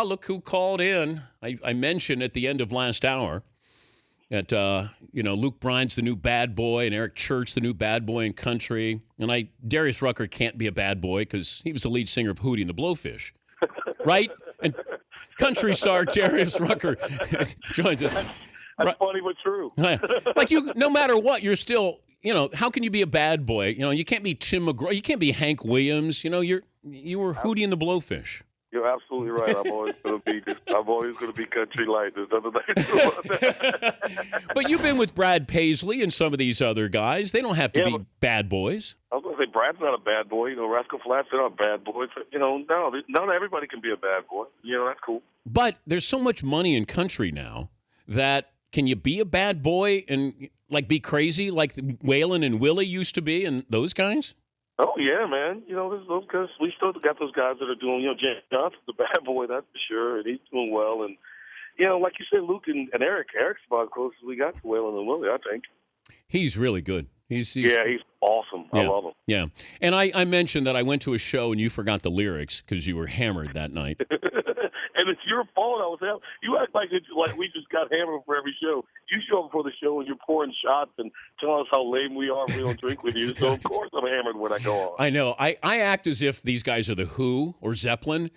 look who called in. I mentioned at the end of last hour that, Luke Bryan's the new bad boy and Eric Church the new bad boy in country. And Darius Rucker can't be a bad boy because he was the lead singer of Hootie and the Blowfish, right? And country star Darius Rucker joins us. That's funny but true. Like no matter what, you're still, how can you be a bad boy? You can't be Tim McGraw. You can't be Hank Williams. You were Hootie and the Blowfish. You're absolutely right. I'm always going to be country light. There's nothing I can do about that. But you've been with Brad Paisley and some of these other guys. They don't have to be bad boys. I was going to say Brad's not a bad boy. Rascal Flatts, they're not bad boys. No, not everybody can be a bad boy. That's cool. But there's so much money in country now that can you be a bad boy and be crazy like Waylon and Willie used to be and those guys? Oh, yeah, man. There's those guys. We still got those guys that are doing, James Johnson's the bad boy, that's for sure, and he's doing well. And, like you said, Luke and Eric. Eric's about as close as we got to Waylon and Willie, I think. He's really good. He's awesome. Yeah, I love him. Yeah. And I mentioned that I went to a show and you forgot the lyrics because you were hammered that night. And it's your fault. You act like we just got hammered for every show. You show up before the show and you're pouring shots and telling us how lame we are if we don't drink with you. So of course I'm hammered when I go on. I know. I act as if these guys are the Who or Zeppelin,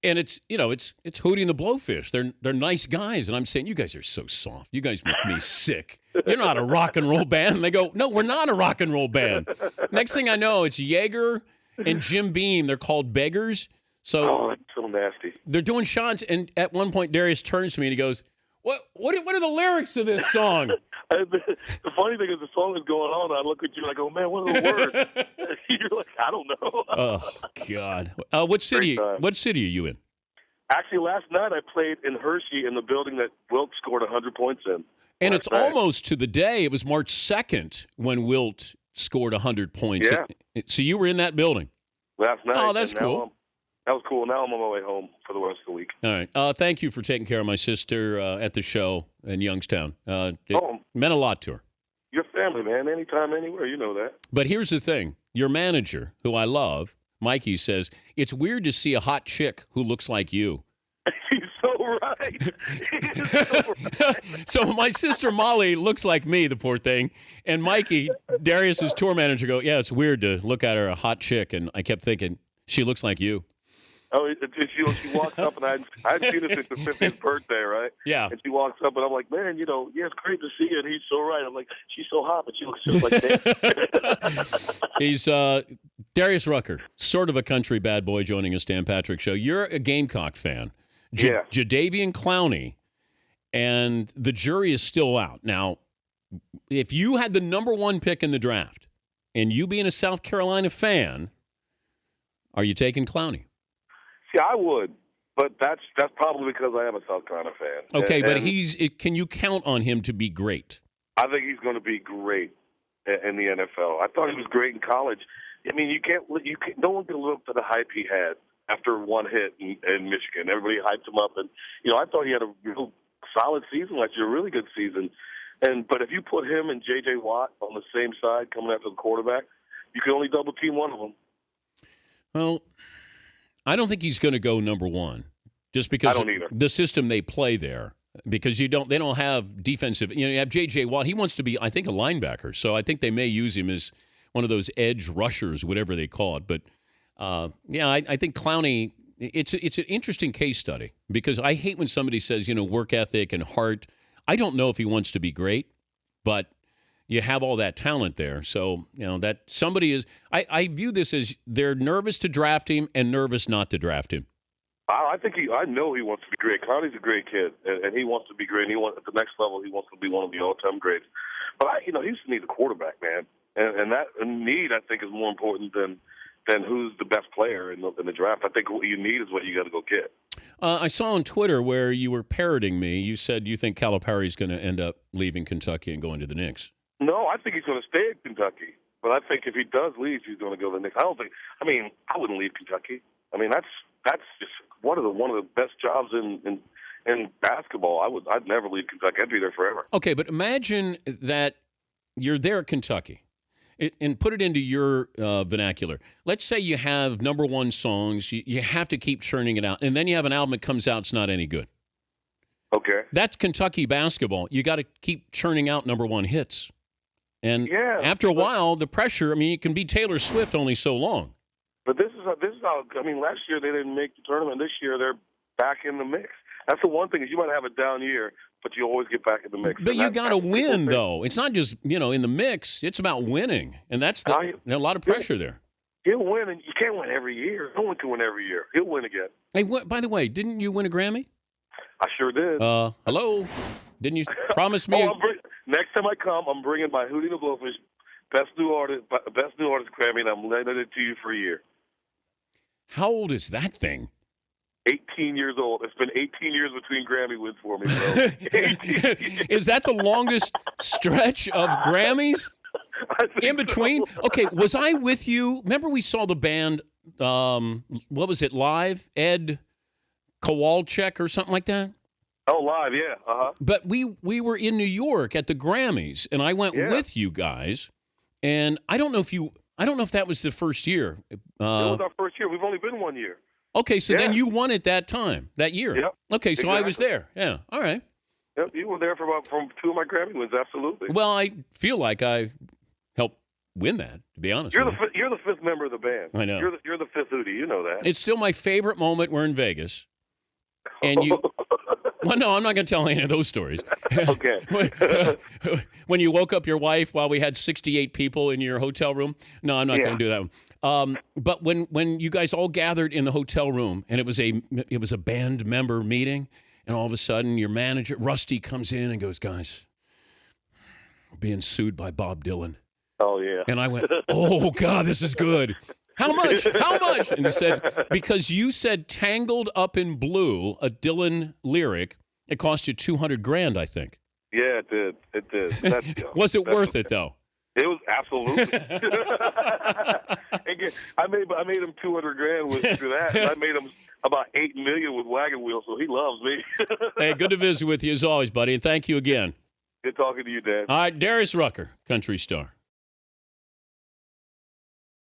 and it's Hootie and the Blowfish. They're nice guys, and I'm saying you guys are so soft. You guys make me sick. You're not a rock and roll band. And they go, no, we're not a rock and roll band. Next thing I know, it's Yeager and Jim Beam. They're called Beggars. So that's so nasty. They're doing shots, and at one point, Darius turns to me and he goes, What are the lyrics of this song? The funny thing is the song is going on, and I look at you like, oh, man, what are the words? You're like, I don't know. Oh, God. What city are you in? Actually, last night I played in Hershey in the building that Wilt scored 100 points in. And it's almost to the day. It was March 2nd when Wilt scored 100 points. Yeah. So you were in that building? Last night. Oh, that's cool. That was cool. Now I'm on my way home for the rest of the week. All right. Thank you for taking care of my sister at the show in Youngstown. It meant a lot to her. Your family, man. Anytime, anywhere. You know that. But here's the thing. Your manager, who I love, Mikey, says, it's weird to see a hot chick who looks like you. He's so right. He's so right. So my sister Molly looks like me, the poor thing. And Mikey, Darius's tour manager, yeah, it's weird to look at her, a hot chick. And I kept thinking, she looks like you. Oh, she walks up, and I'd seen her since the 50th birthday, right? Yeah. And she walks up, and I'm like, man, it's great to see you. And he's so right. I'm like, she's so hot, but she looks just like me. He's Darius Rucker, sort of a country bad boy joining us, Dan Patrick Show. You're a Gamecock fan. Yeah. Jadeveon Clowney, and the jury is still out. Now, if you had the number one pick in the draft, and you being a South Carolina fan, are you taking Clowney? See, I would, but that's probably because I am a South Carolina fan. Okay, but can you count on him to be great? I think he's going to be great in the NFL. I thought he was great in college. I mean, no one can live up to the hype he had after one hit in Michigan. Everybody hyped him up, and I thought he had a real solid season last year, a really good season. But if you put him and J.J. Watt on the same side coming after the quarterback, you can only double team one of them. Well, I don't think he's going to go number one, just because I don't either. The system they play there. Because they don't have defensive. You have J.J. Watt. He wants to be, I think, a linebacker. So I think they may use him as one of those edge rushers, whatever they call it. But I think Clowney. It's an interesting case study because I hate when somebody says work ethic and heart. I don't know if he wants to be great, but you have all that talent there. So, that somebody is – I view this as they're nervous to draft him and nervous not to draft him. I know he wants to be great. Clowney's a great kid, and he wants to be great. And at the next level, he wants to be one of the all-time greats. But, he used to need a quarterback, man. And that need, I think, is more important than who's the best player in the draft. I think what you need is what you got to go get. I saw on Twitter where you were parroting me. You said you think Calipari's going to end up leaving Kentucky and going to the Knicks. No, I think he's going to stay at Kentucky. But I think if he does leave, he's going to go to the Knicks. I wouldn't leave Kentucky. That's just one of the best jobs in basketball. I'd never leave Kentucky. I'd be there forever. Okay, but imagine that you're there at Kentucky, and put it into your vernacular. Let's say you have number one songs. You have to keep churning it out. And then you have an album that comes out, it's not any good. Okay. That's Kentucky basketball. You got to keep churning out number one hits. And after a while, the pressure, I mean, it can be Taylor Swift only so long. But this is how, I mean, last year they didn't make the tournament. This year they're back in the mix. That's the one thing is you might have a down year, but you always get back in the mix. But you got to win, though. It's not just, in the mix. It's about winning. And that's a lot of pressure there. He'll win, and you can't win every year. No one can win every year. He'll win again. Hey, by the way, didn't you win a Grammy? I sure did. Hello? Didn't you promise me? Next time I come, I'm bringing my Hootie the Blowfish Best New Artist Grammy, and I'm letting it to you for a year. How old is that thing? 18 years old. It's been 18 years between Grammy wins for me, bro. Is that the longest stretch of Grammys? In between? So. Okay, was I with you? Remember we saw the band, what was it, live? Ed Kowalczyk or something like that? Oh, live, yeah. Uh-huh. But we were in New York at the Grammys, and I went with you guys, and I don't know if that was the first year. It was our first year. We've only been 1 year. Okay, so then you won it that year. Yep. Okay, so I was there. Yeah, all right. Yep, you were there from two of my Grammy wins, absolutely. Well, I feel like I helped win that, to be honest. You're the fifth member of the band. I know. You're the fifth Hootie. You know that. It's still my favorite moment. We're in Vegas. And you... Well, no, I'm not going to tell any of those stories. Okay. When you woke up your wife while we had 68 people in your hotel room. No, I'm not going to do that one. But when you guys all gathered in the hotel room, and it was a band member meeting, and all of a sudden your manager, Rusty, comes in and goes, guys, we're being sued by Bob Dylan. Oh, yeah. And I went, oh, God, this is good. How much? How much? And he said, because you said Tangled Up in Blue, a Dylan lyric, it cost you $200,000, I think. Yeah, it did. Was it worth it, though? It was absolutely. I made him $200,000 through that, and I made him about $8 million with Wagon Wheel, so he loves me. Hey, good to visit with you as always, buddy, and thank you again. Good talking to you, Dan. All right, Darius Rucker, country star.